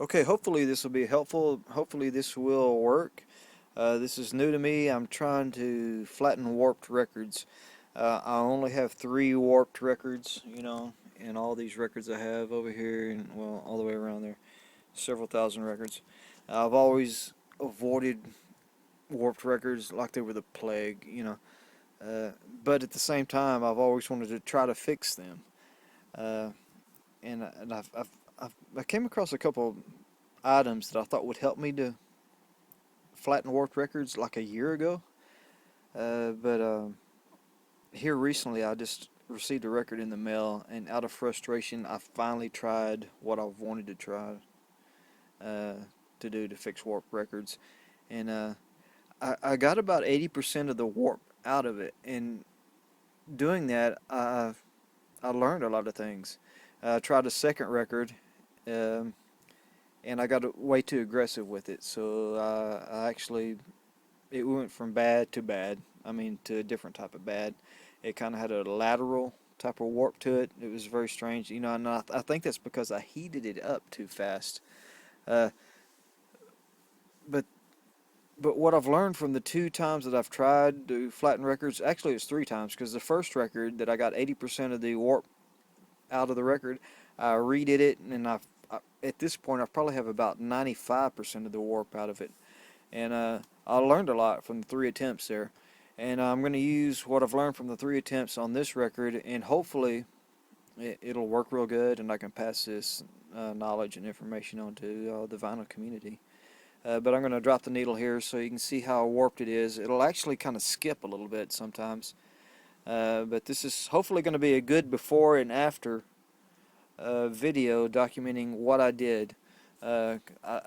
Okay, hopefully this will be helpful. Hopefully this will work. This is new to me. I'm trying to flatten warped records. I only have 3 warped records, and all these records I have over here, and well, all the way around there, several thousand records. I've always avoided warped records like they were the plague. Uh, but at the same time, I've always wanted to try to fix them. Uh, and I came across a couple items that I thought would help me to flatten warped records like a year ago. But here recently, I just received a record in the mail, and out of frustration, I finally tried what I've wanted to try uh, to do to fix warped records. And I got about 80% of the warp out of it. And doing that, I learned a lot of things. I tried a second record. Um, and I got way too aggressive with it. So I actually, it went from bad to bad. I mean, to a different type of bad. It kind of had a lateral type of warp to it. It was very strange, and I think that's because I heated it up too fast. Uh, but but what I've learned from the 2 times that I've tried to flatten records, actually it's 3 times, because the first record that I got 80% of the warp out of the record, I redid it, and at this point I probably have about 95% of the warp out of it. And I learned a lot from the 3 attempts there. And I'm going to use what I've learned from the 3 attempts on this record, and hopefully it'll work real good, and I can pass this knowledge and information on to the vinyl community. But I'm going to drop the needle here so you can see how warped it is. It'll actually kind of skip a little bit sometimes. But this is hopefully going to be a good before and after video documenting what I did. I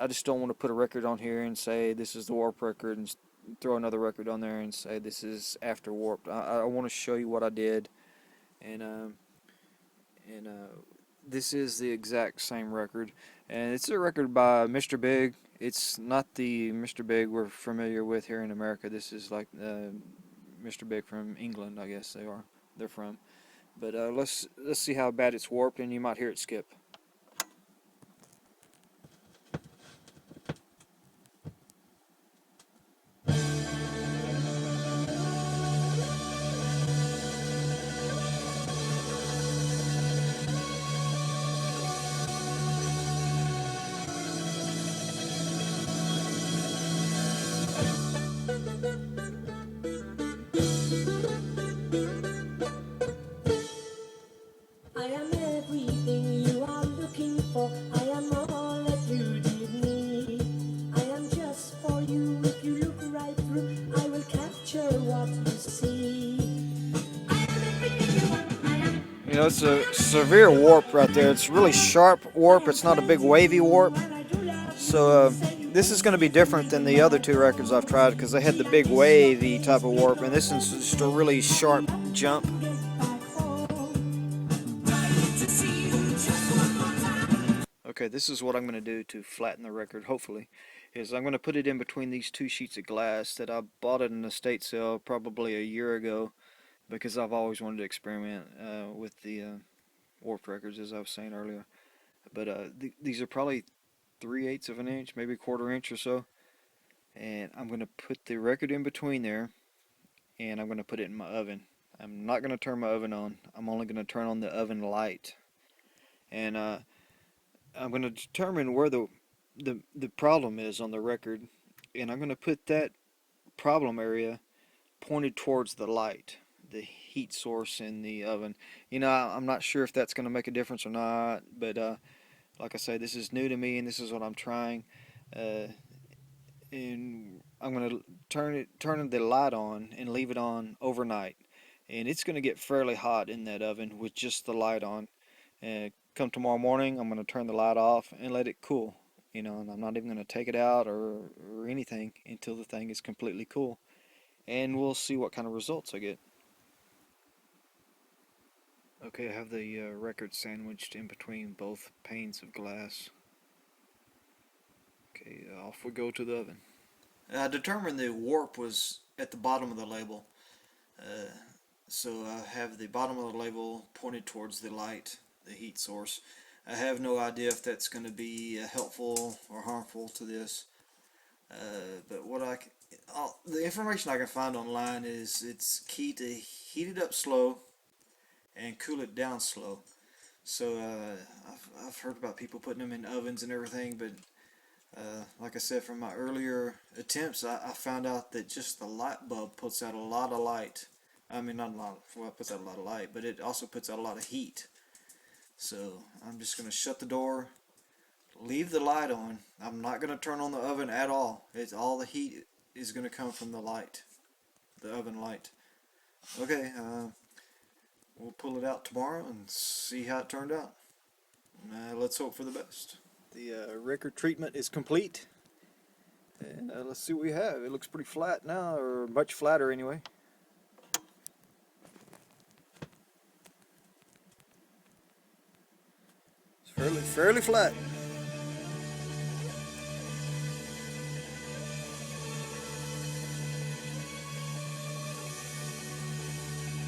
just don't want to put a record on here and say this is the warp record and throw another record on there and say this is after warped. I want to show you what I did, and this is the exact same record, and it's a record by Mr. Big. It's not the Mr. Big we're familiar with here in America. This is like Mr. Big from England, I guess they're from. But let's see how bad it's warped, and you might hear it skip. I am everything you are looking for. I am all that you did need. I am just for you. If you look right through, I will capture what you see. I am everything you want. It's a severe warp right there. It's really sharp warp. It's not a big wavy warp. So this is going to be different than the other 2 records I've tried because they had the big wavy type of warp, and this is just a really sharp jump. Okay, this is what I'm going to do to flatten the record, hopefully, is I'm going to put it in between these 2 sheets of glass that I bought at an estate sale probably a year ago because I've always wanted to experiment with the warped records, as I was saying earlier. But these are probably 3/8 of an inch, maybe a 1/4 inch or so. And I'm going to put the record in between there, and I'm going to put it in my oven. I'm not going to turn my oven on. I'm only going to turn on the oven light. And I'm going to determine where the problem is on the record, and I'm going to put that problem area pointed towards the light, the heat source in the oven. I'm not sure if that's going to make a difference or not, but like I say, this is new to me, and this is what I'm trying. Uh, and I'm going to turn the light on and leave it on overnight, and it's going to get fairly hot in that oven with just the light on. Come tomorrow morning, I'm going to turn the light off and let it cool. And I'm not even going to take it out or anything until the thing is completely cool, and we'll see what kind of results I get. Okay, I have the record sandwiched in between both panes of glass. Okay, off we go to the oven. I determined the warp was at the bottom of the label. Uh, so I have the bottom of the label pointed towards the light, the heat source. I have no idea if that's going to be helpful or harmful to this. But the information I can find online is it's key to heat it up slow and cool it down slow. So I've heard about people putting them in ovens and everything, but like I said, from my earlier attempts, I found out that just the light bulb puts out a lot of light. I mean, not a lot. Well, it puts out a lot of light, but it also puts out a lot of heat. So I'm just going to shut the door, leave the light on. I'm not going to turn on the oven at all. It's all the heat is going to come from the light, the oven light. Okay, we'll pull it out tomorrow and see how it turned out. Let's hope for the best. The record treatment is complete, and let's see what we have. It looks pretty flat now, or much flatter anyway. It's fairly flat.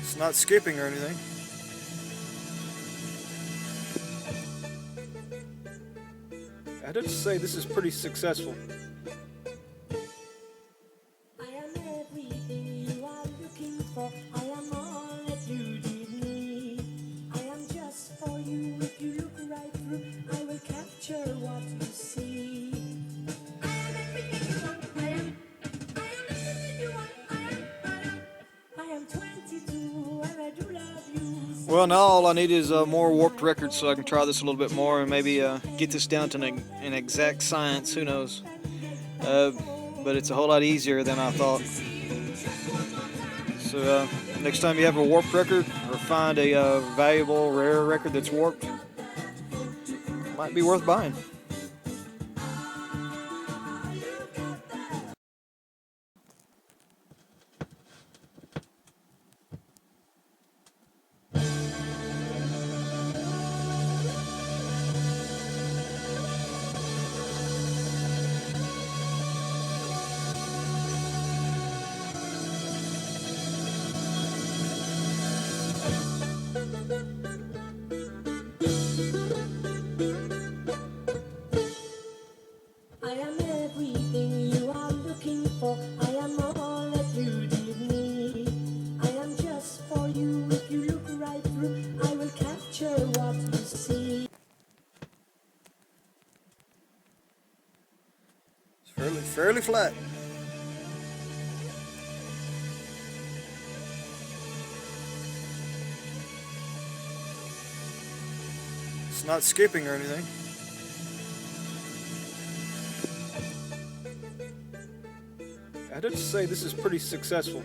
It's not skipping or anything. I have to say this is pretty successful. I am everything you are looking for. I am all that you did need. I am just for you. If you look right through, I will capture what you see. I am everything you want. I am everything you want. I am 22 and I do love you. Well, now all I need is more warped records so I can try this a little bit more and maybe get this down to an exact science. Who knows? But it's a whole lot easier than I thought. So next time you have a warped record or find a valuable, rare record that's warped, it might be worth buying. I am everything you are looking for. I am all that you did need. I am just for you. If you look right through, I will capture what you see. It's fairly flat. It's not skipping or anything. I have to say this is pretty successful.